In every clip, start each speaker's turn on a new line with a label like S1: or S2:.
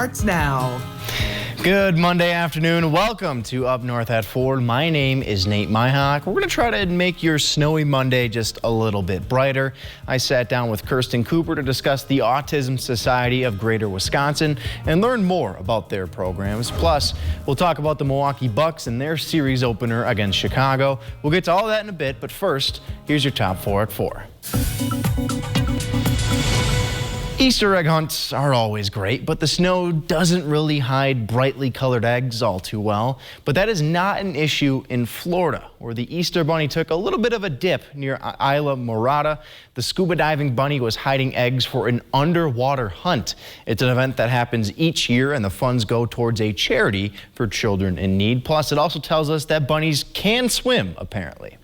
S1: starts now.
S2: Good Monday afternoon. Welcome to Up North at 4. My name is Nate Myhock. We're going to try to make your snowy Monday just a little bit brighter. I sat down with Kirsten Cooper to discuss the Autism Society of Greater Wisconsin and learn more about their programs. Plus, we'll talk about the Milwaukee Bucks and their series opener against Chicago. We'll get to all that in a bit, but first, here's your top 4 at 4. Easter egg hunts are always great, but the snow doesn't really hide brightly colored eggs all too well. But that is not an issue in Florida, where the Easter bunny took a little bit of a dip near Isla Morada. The scuba diving bunny was hiding eggs for an underwater hunt. It's an event that happens each year, and the funds go towards a charity for children in need. Plus, it also tells us that bunnies can swim, apparently.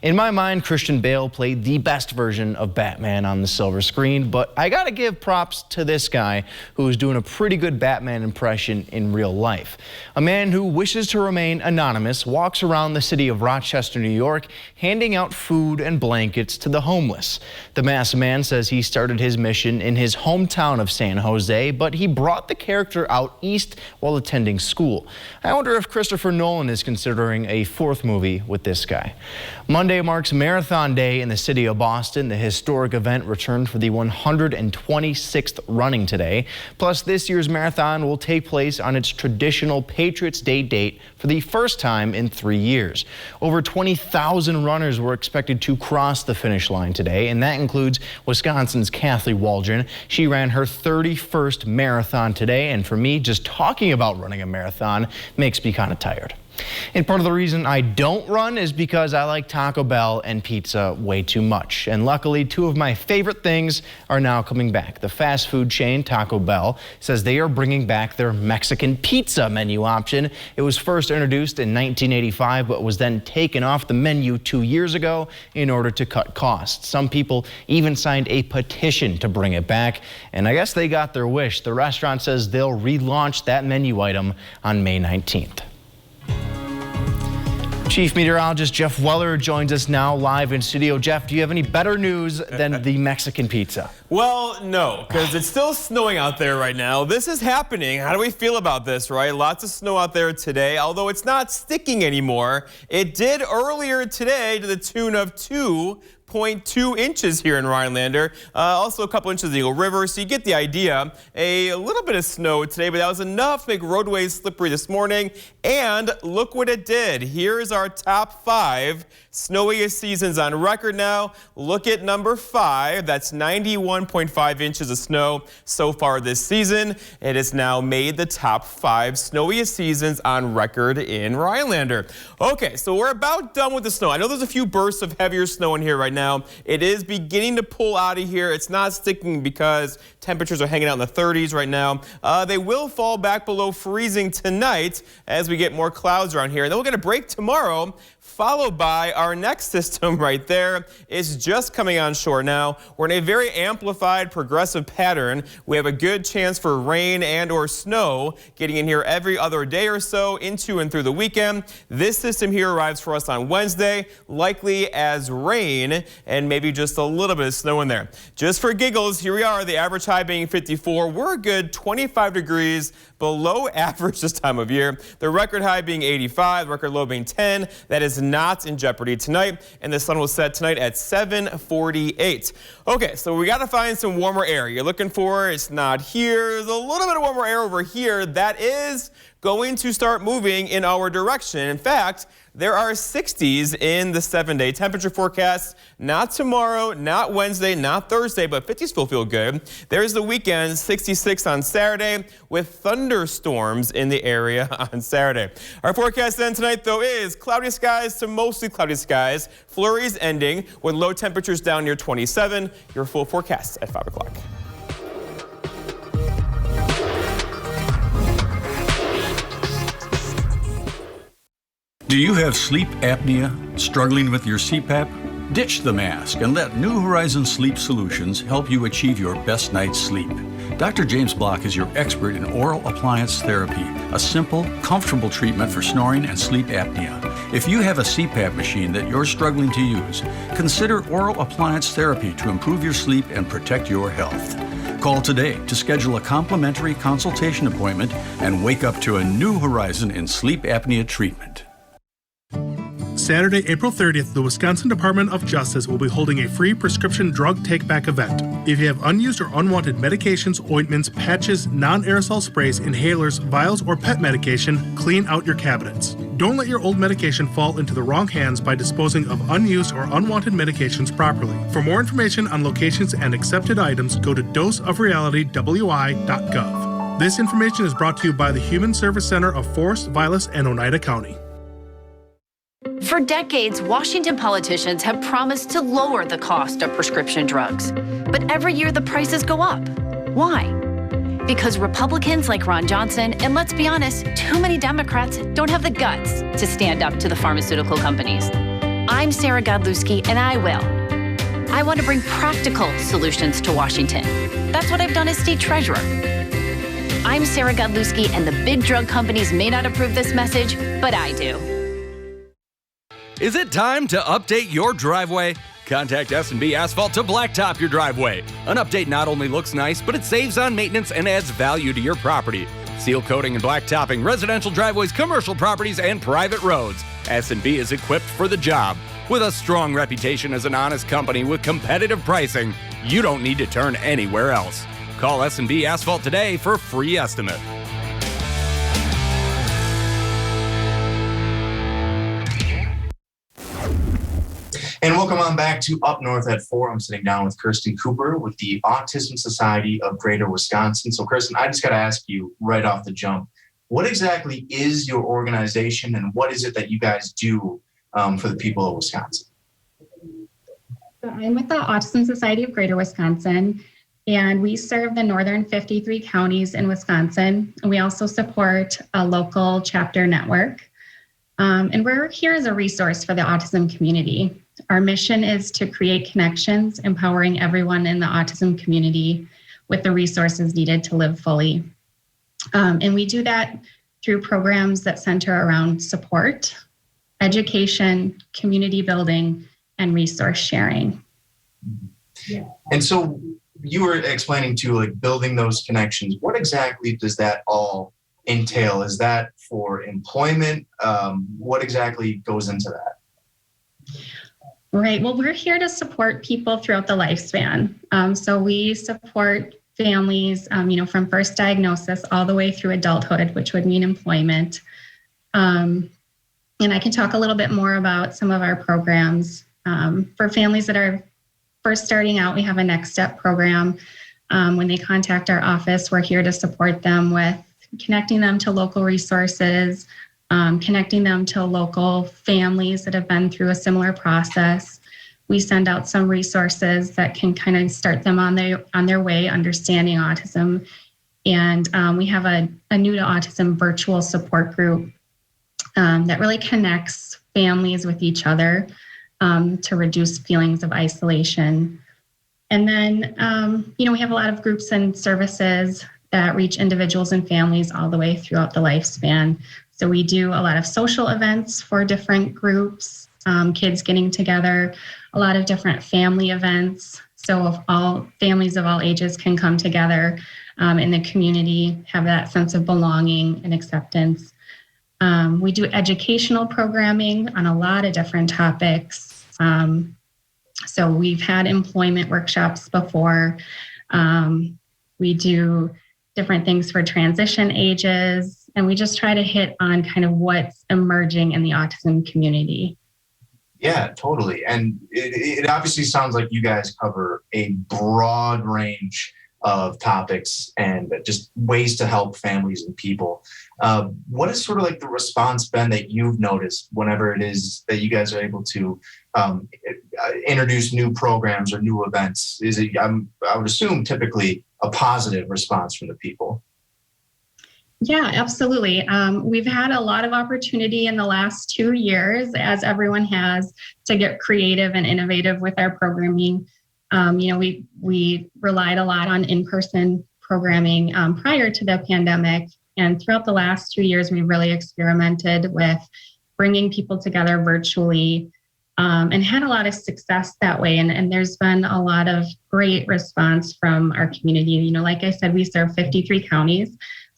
S2: In my mind, Christian Bale played the best version of Batman on the silver screen, but I gotta give props to this guy who is doing a pretty good Batman impression in real life. A man who wishes to remain anonymous walks around the city of Rochester, New York, handing out food and blankets to the homeless. The masked man says he started his mission in his hometown of San Jose, but he brought the character out east while attending school. I wonder if Christopher Nolan is considering a 4th movie with this guy. Monday marks Marathon Day in the city of Boston. The historic event returned for the 126th running today. Plus, this year's marathon will take place on its traditional Patriots Day date for the first time in 3 years. Over 20,000 runners were expected to cross the finish line today, and that includes Wisconsin's Kathy Waldron. She ran her 31st marathon today, and for me, just talking about running a marathon makes me kind of tired. And part of the reason I don't run is because I like Taco Bell and pizza way too much. And luckily, 2 of my favorite things are now coming back. The fast food chain Taco Bell says they are bringing back their Mexican pizza menu option. It was first introduced in 1985, but was then taken off the menu 2 years ago in order to cut costs. Some people even signed a petition to bring it back, and I guess they got their wish. The restaurant says they'll relaunch that menu item on May 19th. Chief Meteorologist Jeff Weller joins us now live in studio. Jeff, do you have any better news than the Mexican pizza?
S3: Well, no, because it's still snowing out there right now. This is happening. How do we feel about this, right? Lots of snow out there today, although it's not sticking anymore. It did earlier today to the tune of 2.2 inches here in Rhinelander. Also a couple inches in Eagle River, so you get the idea. A little bit of snow today, but that was enough to make roadways slippery this morning. And look what it did. Here's our top 5 snowiest seasons on record now. Look at number 5. That's 91.5 inches of snow so far this season. It has now made the top 5 snowiest seasons on record in Rhinelander. Okay, so we're about done with the snow. I know there's a few bursts of heavier snow in here right now. It is beginning to pull out of here. It's not sticking because temperatures are hanging out in the 30s right now. They will fall back below freezing tonight as we get more clouds around here. And then we'll get a break tomorrow, followed by our next system right there is just coming on shore now. We're in a very amplified progressive pattern. We have a good chance for rain and or snow getting in here every other day or so into and through the weekend. This system here arrives for us on Wednesday, likely as rain and maybe just a little bit of snow in there. Just for giggles, here we are, the average high being 54. We're a good 25 degrees below average this time of year. The record high being 85, record low being 10. That is not in jeopardy tonight, and the sun will set tonight at 7:48. Okay, so we got to find some warmer air. You're looking for, it's not here. There's a little bit of warmer air over here. That is going to start moving in our direction. In fact, there are 60s in the 7-day temperature forecast. Not tomorrow, not Wednesday, not Thursday, but 50s still feel good. There's the weekend, 66 on Saturday with thunderstorms in the area on Saturday. Our forecast then tonight, though, is cloudy skies to mostly cloudy skies. Flurries ending with low temperatures down near 27. Your full forecast at 5 o'clock.
S4: Do you have sleep apnea? Struggling with your CPAP? Ditch the mask and let New Horizon Sleep Solutions help you achieve your best night's sleep. Dr. James Block is your expert in oral appliance therapy, a simple, comfortable treatment for snoring and sleep apnea. If you have a CPAP machine that you're struggling to use, consider oral appliance therapy to improve your sleep and protect your health. Call today to schedule a complimentary consultation appointment and wake up to a new horizon in sleep apnea treatment.
S1: Saturday, April 30th, the Wisconsin Department of Justice will be holding a free prescription drug take-back event. If you have unused or unwanted medications, ointments, patches, non-aerosol sprays, inhalers, vials, or pet medication, clean out your cabinets. Don't let your old medication fall into the wrong hands by disposing of unused or unwanted medications properly. For more information on locations and accepted items, go to doseofrealitywi.gov. This information is brought to you by the Human Service Center of Forest, Vilas, and Oneida County.
S5: For decades, Washington politicians have promised to lower the cost of prescription drugs. But every year the prices go up. Why? Because Republicans like Ron Johnson, and let's be honest, too many Democrats don't have the guts to stand up to the pharmaceutical companies. I'm Sarah Godlewski, and I will. I want to bring practical solutions to Washington. That's what I've done as state treasurer. I'm Sarah Godlewski, and the big drug companies may not approve this message, but I do.
S6: Is it time to update your driveway? Contact S&B Asphalt to blacktop your driveway. An update not only looks nice, but it saves on maintenance and adds value to your property. Seal coating and blacktopping residential driveways, commercial properties, and private roads. S&B is equipped for the job. With a strong reputation as an honest company with competitive pricing, you don't need to turn anywhere else. Call S&B Asphalt today for a free estimate.
S2: And welcome on back to Up North at 4. I'm sitting down with Kirsten Cooper with the Autism Society of Greater Wisconsin. So, Kirsten, I just got to ask you right off the jump, what exactly is your organization and what is it that you guys do for the people of Wisconsin?
S7: So I'm with the Autism Society of Greater Wisconsin, and we serve the northern 53 counties in Wisconsin. And we also support a local chapter network. And we're here as a resource for the autism community. Our mission is to create connections, empowering everyone in the autism community with the resources needed to live fully. And we do that through programs that center around support, education, community building, and resource sharing.
S2: Yeah. And so you were explaining to like building those connections. What exactly does that all entail? Is that for employment? What exactly goes into that?
S7: Right. Well, we're here to support people throughout the lifespan. So we support families, from first diagnosis all the way through adulthood, which would mean employment. And I can talk a little bit more about some of our programs. For families that are first starting out, we have a Next Step program. When they contact our office, we're here to support them with connecting them to local resources, connecting them to local families that have been through a similar process. We send out some resources that can kind of start them on their way understanding autism. And we have a New to Autism virtual support group that really connects families with each other to reduce feelings of isolation. And then, we have a lot of groups and services that reach individuals and families all the way throughout the lifespan. So we do a lot of social events for different groups, kids getting together, a lot of different family events. So if all families of all ages can come together in the community, have that sense of belonging and acceptance. We do educational programming on a lot of different topics. So we've had employment workshops before. We do different things for transition ages, and we just try to hit on kind of what's emerging in the autism community.
S2: Yeah, totally. And it obviously sounds like you guys cover a broad range of topics and just ways to help families and people. What is sort of like the response been that you've noticed whenever it is that you guys are able to introduce new programs or new events? Is it, I would assume, typically a positive response from the people?
S7: Yeah, absolutely. We've had a lot of opportunity in the last 2 years, as everyone has, to get creative and innovative with our programming. We relied a lot on in-person programming prior to the pandemic. And throughout the last 2 years, we really experimented with bringing people together virtually. and had a lot of success that way. And there's been a lot of great response from our community. You know, like I said, we serve 53 counties.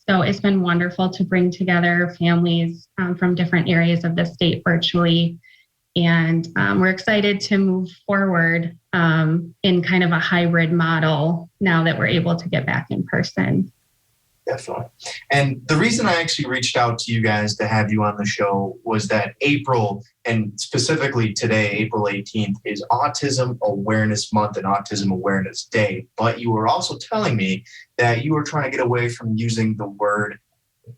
S7: So it's been wonderful to bring together families from different areas of the state virtually. And we're excited to move forward in kind of a hybrid model now that we're able to get back in person.
S8: Definitely. And the reason I actually reached out to you guys to have you on the show was that April, and specifically today, April 18th, is Autism Awareness Month and Autism Awareness Day. But you were also telling me that you were trying to get away from using the word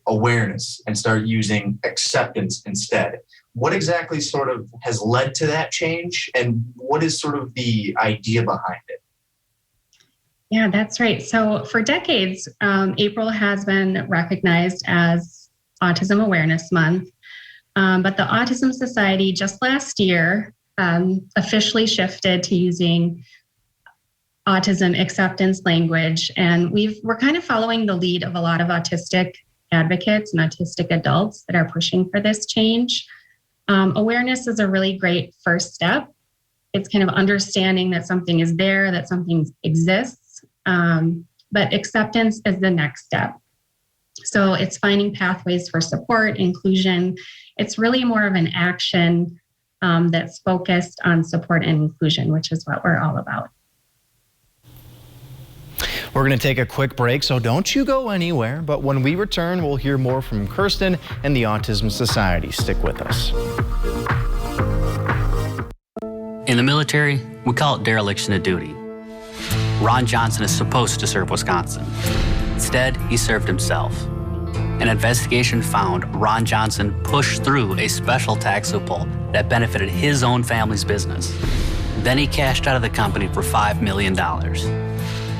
S8: awareness and start using acceptance instead. What exactly sort of has led to that change, and what is sort of the idea behind it?
S7: Yeah, that's right. So for decades, April has been recognized as Autism Awareness Month. But the Autism Society just last year officially shifted to using autism acceptance language. And we're kind of following the lead of a lot of autistic advocates and autistic adults that are pushing for this change. Awareness is a really great first step. It's kind of understanding that something is there, that something exists. But acceptance is the next step. So it's finding pathways for support, inclusion. It's really more of an action that's focused on support and inclusion, which is what we're all about.
S2: We're going to take a quick break, so don't you go anywhere. But when we return, we'll hear more from Kirsten and the Autism Society. Stick with us.
S9: In the military, we call it dereliction of duty. Ron Johnson is supposed to serve Wisconsin. Instead, he served himself. An investigation found Ron Johnson pushed through a special tax loophole that benefited his own family's business. Then he cashed out of the company for $5 million.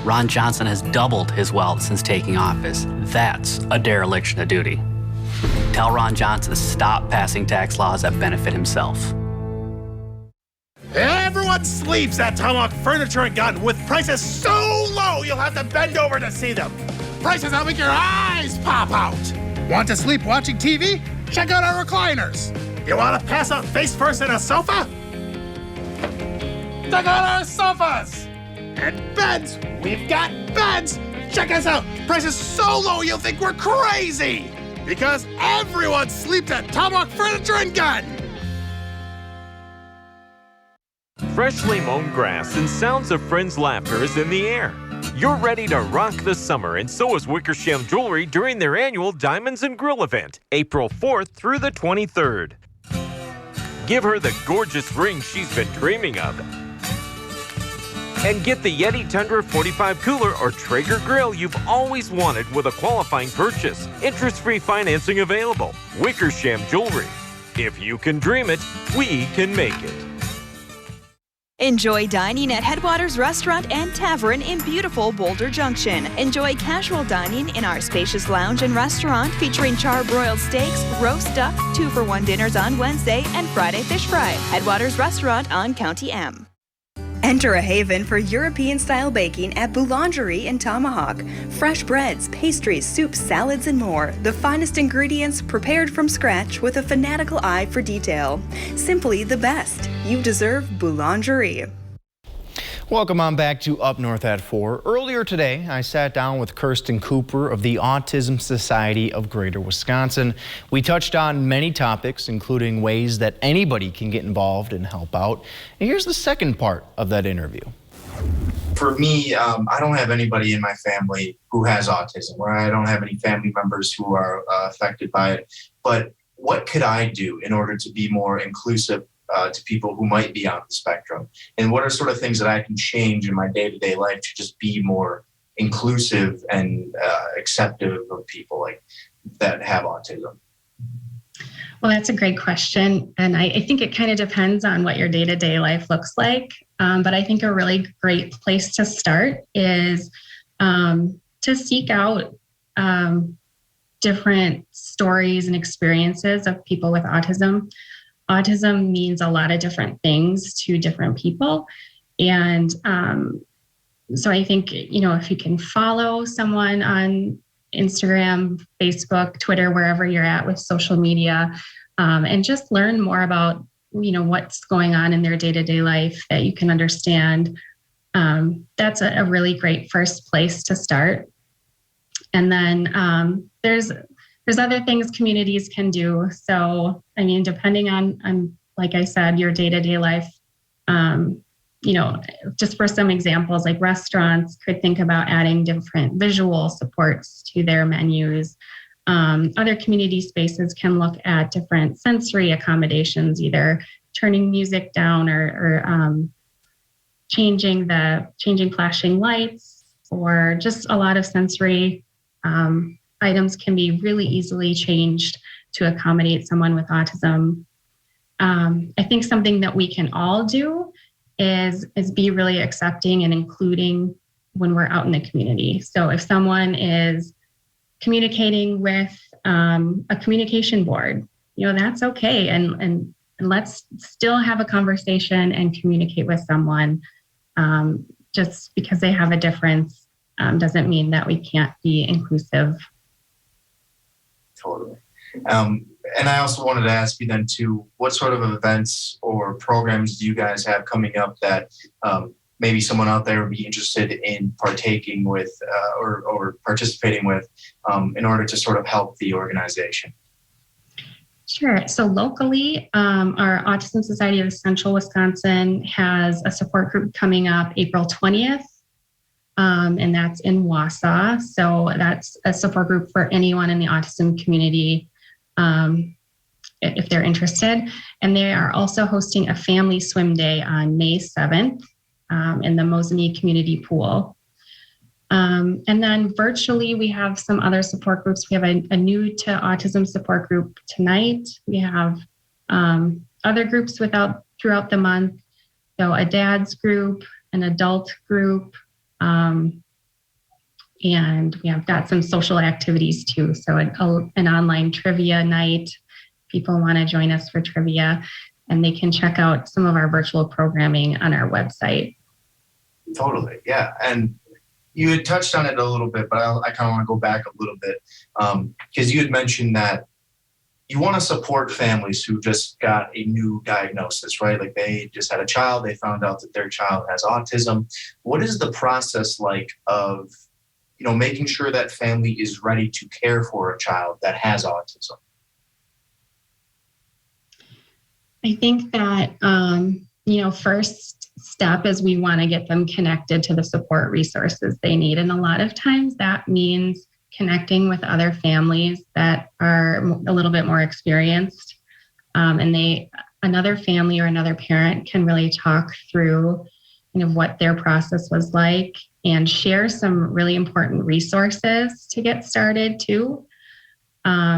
S9: Ron Johnson has doubled his wealth since taking office. That's a dereliction of duty. Tell Ron Johnson to stop passing tax laws that benefit himself.
S10: Everyone sleeps at Tomahawk Furniture and Gun with prices so low you'll have to bend over to see them. Prices that make your eyes pop out. Want to sleep watching TV? Check out our recliners. You want to pass out face first in a sofa? Check out our sofas. And beds. We've got beds. Check us out. Prices so low you'll think we're crazy. Because everyone sleeps at Tomahawk Furniture and Gun.
S11: Freshly mown grass and sounds of friends' laughter is in the air. You're ready to rock the summer, and so is Wickersham Jewelry during their annual Diamonds and Grill event, April 4th through the 23rd. Give her the gorgeous ring she's been dreaming of. And get the Yeti Tundra 45 cooler or Traeger grill you've always wanted with a qualifying purchase. Interest-free financing available. Wickersham Jewelry. If you can dream it, we can make it.
S12: Enjoy dining at Headwaters Restaurant and Tavern in beautiful Boulder Junction. Enjoy casual dining in our spacious lounge and restaurant featuring char-broiled steaks, roast duck, 2-for-1 dinners on Wednesday, and Friday fish fry. Headwaters Restaurant on County M.
S13: Enter a haven for European-style baking at Boulangerie in Tomahawk. Fresh breads, pastries, soups, salads, and more. The finest ingredients prepared from scratch with a fanatical eye for detail. Simply the best. You deserve Boulangerie.
S2: Welcome on back to Up North at 4. Earlier today, I sat down with Kirsten Cooper of the Autism Society of Greater Wisconsin. We touched on many topics, including ways that anybody can get involved and help out. And here's the second part of that interview.
S8: For me, I don't have anybody in my family who has autism, or I don't have any family members who are affected by it. But what could I do in order to be more inclusive to people who might be on the spectrum? And what are sort of things that I can change in my day-to-day life to just be more inclusive and accepting of people like that have autism?
S7: Well, that's a great question. And I think it kind of depends on what your day-to-day life looks like. But I think a really great place to start is to seek out different stories and experiences of people with autism. Autism means a lot of different things to different people. And so I think, if you can follow someone on Instagram, Facebook, Twitter, wherever you're at with social media, and just learn more about what's going on in their day-to-day life that you can understand. That's a really great first place to start. And then there's other things communities can do. So, depending on like I said, your day-to-day life, just for some examples, like restaurants could think about adding different visual supports to their menus. Other community spaces can look at different sensory accommodations, either turning music down or changing flashing lights, or just a lot of sensory items can be really easily changed to accommodate someone with autism. I think something that we can all do is be really accepting and including when we're out in the community. So if someone is communicating with a communication board, that's okay. And let's still have a conversation and communicate with someone. Just because they have a difference doesn't mean that we can't be inclusive.
S8: Totally. And I also wanted to ask you then too, what sort of events or programs do you guys have coming up that maybe someone out there would be interested in partaking with or participating with in order to sort of help the organization?
S7: Sure. So locally, our Autism Society of Central Wisconsin has a support group coming up April 20th, and that's in Wausau. So that's a support group for anyone in the autism community if they're interested. And they are also hosting a family swim day on May 7th in the Mosinee Community Pool. And then virtually, we have some other support groups. We have a new to autism support group tonight. We have other groups throughout the month. So a dad's group, an adult group, and we have got some social activities too. So an online trivia night. People want to join us for trivia, and they can check out some of our virtual programming on our website.
S8: Totally, yeah. And you had touched on it a little bit, but I kind of want to go back a little bit because you had mentioned that you want to support families who just got a new diagnosis, right? Like they just had a child, they found out that their child has autism. What is the process like of, making sure that family is ready to care for a child that has autism?
S7: I think that, first step is we want to get them connected to the support resources they need. And a lot of times that means connecting with other families that are a little bit more experienced. And another family or another parent can really talk through what their process was like and share some really important resources to get started too. Another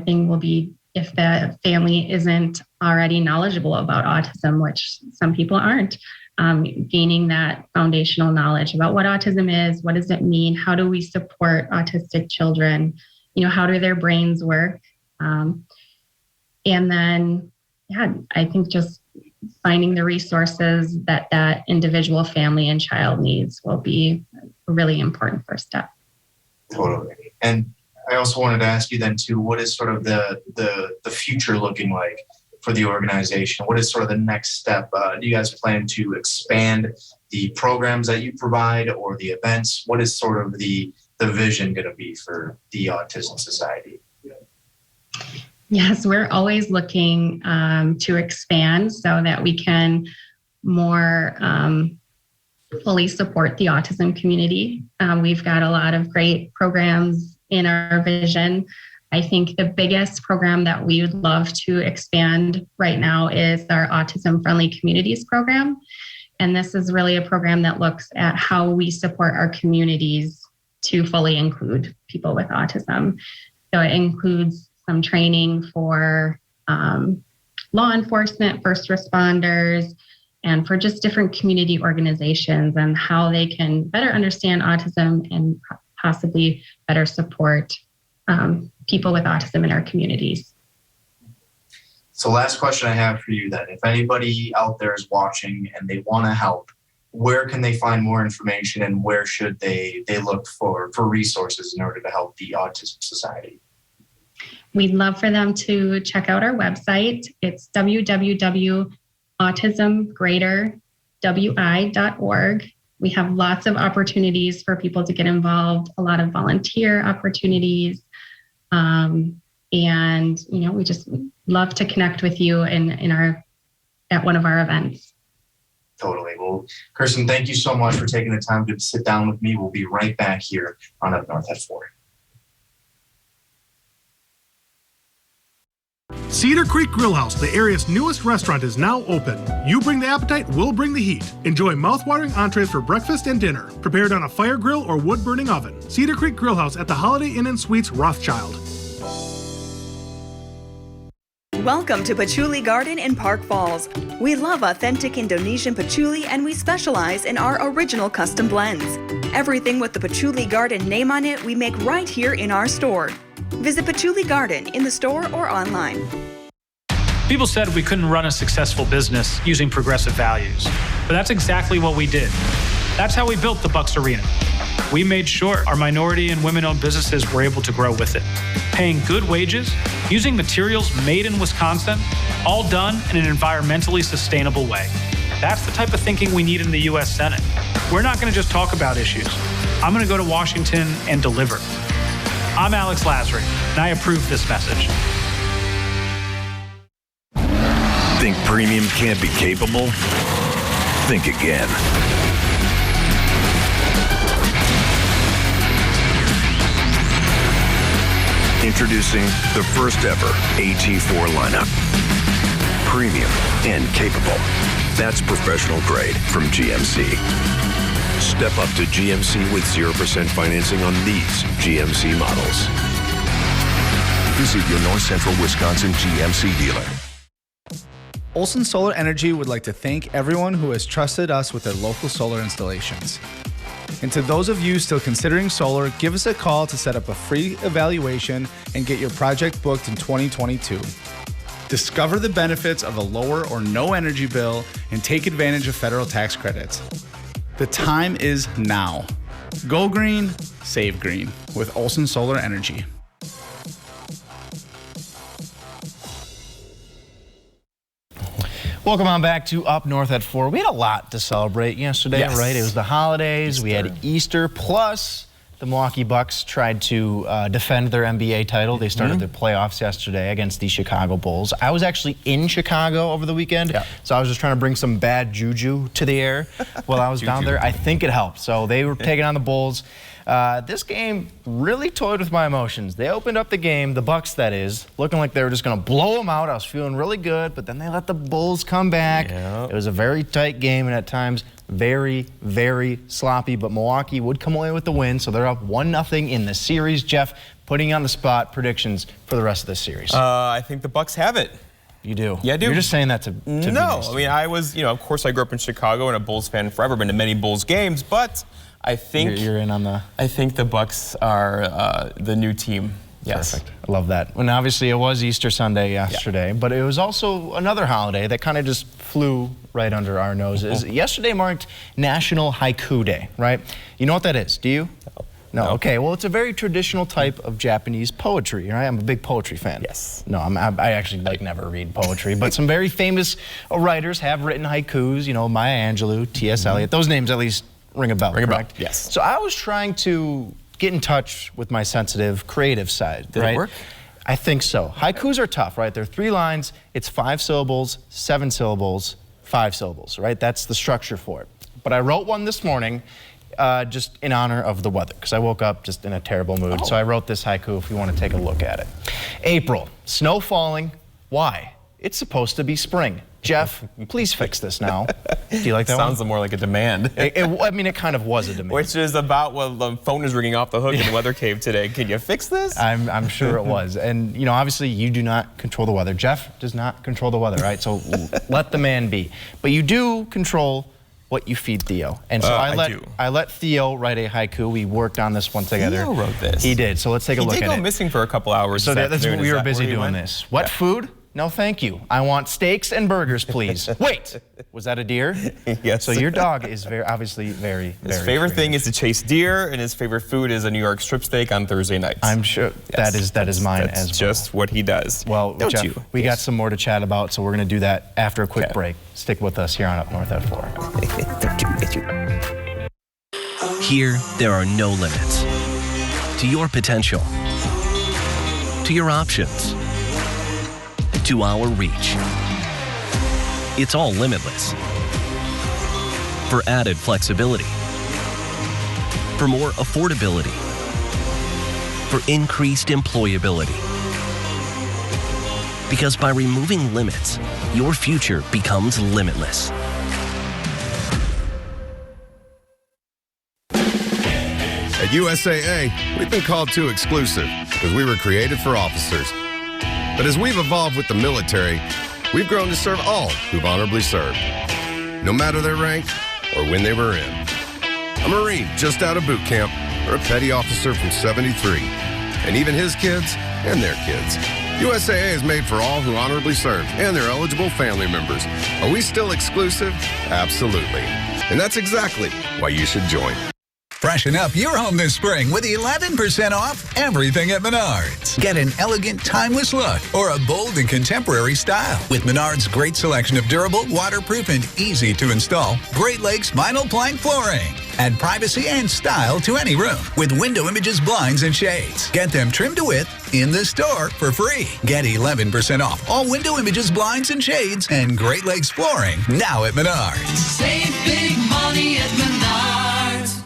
S7: thing will be if the family isn't already knowledgeable about autism, which some people aren't, gaining that foundational knowledge about what autism is, what does it mean, how do we support autistic children, how do their brains work? And then, I think just finding the resources that individual family and child needs will be a really important first step.
S8: Totally. And I also wanted to ask you then too, what is sort of the future looking like for the organization? What is sort of the next step? Do you guys plan to expand the programs that you provide or the events? What is sort of the vision going to be for the Autism Society?
S7: Yes, we're always looking to expand so that we can more fully support the autism community. We've got a lot of great programs in our vision. I think the biggest program that we would love to expand right now is our Autism Friendly Communities program. And this is really a program that looks at how we support our communities to fully include people with autism. So it includes some training for law enforcement, first responders, and for just different community organizations and how they can better understand autism and possibly better support people with autism in our communities.
S8: So last question I have for you then, if anybody out there is watching and they want to help, where can they find more information and where should they look for resources in order to help the Autism Society?
S7: We'd love for them to check out our website. It's www.autismgreaterwi.org. We have lots of opportunities for people to get involved, a lot of volunteer opportunities. And, we just love to connect with you at one of our events.
S8: Totally. Well, Kirsten, thank you so much for taking the time to sit down with me. We'll be right back here on Up North at 4.
S1: Cedar Creek Grillhouse, the area's newest restaurant, is now open. You bring the appetite, we'll bring the heat. Enjoy mouth-watering entrees for breakfast and dinner, prepared on a fire grill or wood-burning oven. Cedar Creek Grillhouse at the Holiday Inn and Suites, Rothschild.
S13: Welcome to Patchouli Garden in Park Falls. We love authentic Indonesian patchouli and we specialize in our original custom blends. Everything with the Patchouli Garden name on it we make right here in our store. Visit Patchouli Garden in the store or online.
S14: People said we couldn't run a successful business using progressive values, but that's exactly what we did. That's how we built the Bucks Arena. We made sure our minority and women-owned businesses were able to grow with it, paying good wages, using materials made in Wisconsin, all done in an environmentally sustainable way. That's the type of thinking we need in the U.S. Senate. We're not going to just talk about issues. I'm going to go to Washington and deliver. I'm Alex Lasry, and I approve this message.
S15: Think premium can't be capable? Think again. Introducing the first ever AT4 lineup. Premium and capable. That's professional grade from GMC. Step up to GMC with 0% financing on these GMC models. Visit your North Central Wisconsin GMC dealer.
S16: Olson Solar Energy would like to thank everyone who has trusted us with their local solar installations. And to those of you still considering solar, give us a call to set up a free evaluation and get your project booked in 2022. Discover the benefits of a lower or no energy bill and take advantage of federal tax credits. The time is now. Go green, save green with Olson Solar Energy.
S2: Welcome on back to Up North at 4. We had a lot to celebrate yesterday,
S3: Yes.
S2: right? It was the holidays, we had Easter, plus the Milwaukee Bucks tried to defend their NBA title. They started their playoffs yesterday against the Chicago Bulls. I was actually in Chicago over the weekend, so I was just trying to bring some bad juju to the air while I was down there. I think it helped. So they were taking on the Bulls. This game really toyed with my emotions. They opened up the game, the Bucks that is, looking like they were just going to blow them out. I was feeling really good, but then they let the Bulls come back. It was a very tight game and at times very, very sloppy, but Milwaukee would come away with the win, so they're up 1-0 in the series. Jeff, putting you on the spot, predictions for the rest of this series.
S3: I think the Bucks have it.
S2: You do?
S3: Yeah, I do.
S2: You're just saying that to be
S3: No,
S2: nice to
S3: I mean, I was, of course I grew up in Chicago and a Bulls fan forever, been to many Bulls games, but I think
S2: you're in on the.
S3: I think the Bucks are the new team. Yes.
S2: Perfect. I love that. And obviously it was Easter Sunday yesterday, but it was also another holiday that kind of just flew right under our noses. Yesterday marked National Haiku Day, right? You know what that is, do you? No. Okay, well, it's a very traditional type of Japanese poetry, right? I'm a big poetry fan.
S3: Yes.
S2: No, I actually never read poetry, but some very famous writers have written haikus, Maya Angelou, T.S. Eliot. Those names at least ring a bell, correct?
S3: Yes.
S2: So I was trying to get in touch with my sensitive, creative side.
S3: Did it work?
S2: I think so. Haikus are tough, right? They're 3 lines, it's 5 syllables, 7 syllables, 5 syllables, right? That's the structure for it. But I wrote one this morning just in honor of the weather, because I woke up just in a terrible mood. So I wrote this haiku if you want to take a look at it. April, snow falling. Why? It's supposed to be spring. Jeff, please fix this now. Do you like that one?
S3: Sounds more like a demand.
S2: I mean, it kind of was a demand.
S3: Which is about, well, the phone is ringing off the hook in the Weather Cave today. Can you fix this?
S2: I'm sure it was. And, obviously you do not control the weather. Jeff does not control the weather, right? So let the man be. But you do control what you feed Theo. And so I let Theo write a haiku. We worked on this one together.
S3: Theo wrote this.
S2: He did. So let's take a look at it.
S3: He did go missing for a couple hours.
S2: So
S3: this
S2: that's
S3: afternoon.
S2: we
S3: Is
S2: were
S3: that
S2: busy
S3: where he
S2: doing
S3: went?
S2: this. What food No, thank you. I want steaks and burgers, please. Wait, was that a deer?
S3: Yes.
S2: So your dog is obviously very
S3: His favorite thing is to chase deer, and his favorite food is a New York strip steak on Thursday nights.
S2: I'm sure that is mine as well.
S3: That's just what he does.
S2: Well,
S3: Don't
S2: Jeff,
S3: you?
S2: we got some more to chat about, so we're going to do that after a quick break. Stick with us here on Up North at 4.
S17: Here, there are no limits to your potential, to your options, to our reach. It's all limitless. For added flexibility, for more affordability, for increased employability. Because by removing limits, your future becomes limitless.
S18: At USAA, we've been called too exclusive because we were created for officers. But as we've evolved with the military, we've grown to serve all who've honorably served, no matter their rank or when they were in. A Marine just out of boot camp or a petty officer from 73, and even his kids and their kids. USAA is made for all who honorably served and their eligible family members. Are we still exclusive? Absolutely. And that's exactly why you should join.
S19: Freshen up your home this spring with 11% off everything at Menards. Get an elegant, timeless look or a bold and contemporary style with Menards' great selection of durable, waterproof, and easy to install Great Lakes vinyl plank flooring. Add privacy and style to any room with Window Images blinds and shades. Get them trimmed to width in the store for free. Get 11% off all Window Images blinds and shades and Great Lakes flooring now at Menards.
S20: Save big money at Menards.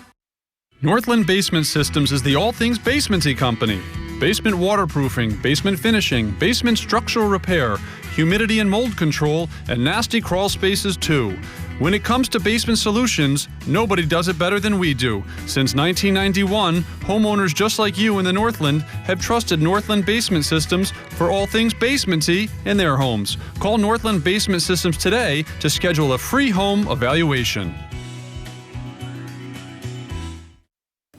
S21: Northland Basement Systems is the all things basementy company. Basement waterproofing, basement finishing, basement structural repair, humidity and mold control, and nasty crawl spaces too. When it comes to basement solutions, nobody does it better than we do. Since 1991, homeowners just like you in the Northland have trusted Northland Basement Systems for all things basementy in their homes. Call Northland Basement Systems today to schedule a free home evaluation.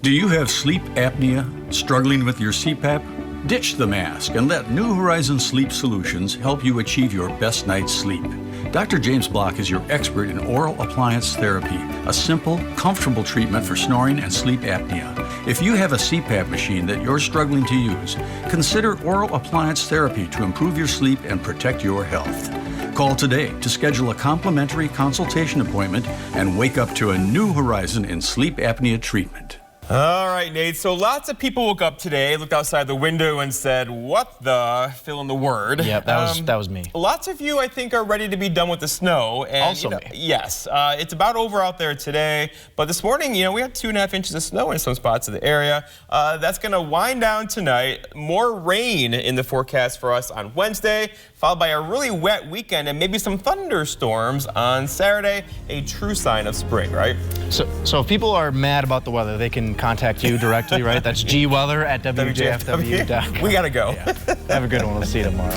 S4: Do you have sleep apnea? Struggling with your CPAP? Ditch the mask and let New Horizons Sleep Solutions help you achieve your best night's sleep. Dr. James Block is your expert in oral appliance therapy, a simple, comfortable treatment for snoring and sleep apnea. If you have a CPAP machine that you're struggling to use, consider oral appliance therapy to improve your sleep and protect your health. Call today to schedule a complimentary consultation appointment and wake up to a new horizon in sleep apnea treatment.
S3: All right, Nate. So lots of people woke up today, looked outside the window and said, what the, fill in the word.
S2: Yep, that was me.
S3: Lots of you, I think, are ready to be done with the snow. And,
S2: Also me.
S3: Yes, it's about over out there today. But this morning, we had 2.5 inches of snow in some spots of the area. That's going to wind down tonight. More rain in the forecast for us on Wednesday, followed by a really wet weekend and maybe some thunderstorms on Saturday. A true sign of spring, right?
S2: So if people are mad about the weather, they can contact you directly, right? That's gweather@wjfw.com.
S3: We got to go.
S2: Yeah. Have a good one. We'll see you tomorrow.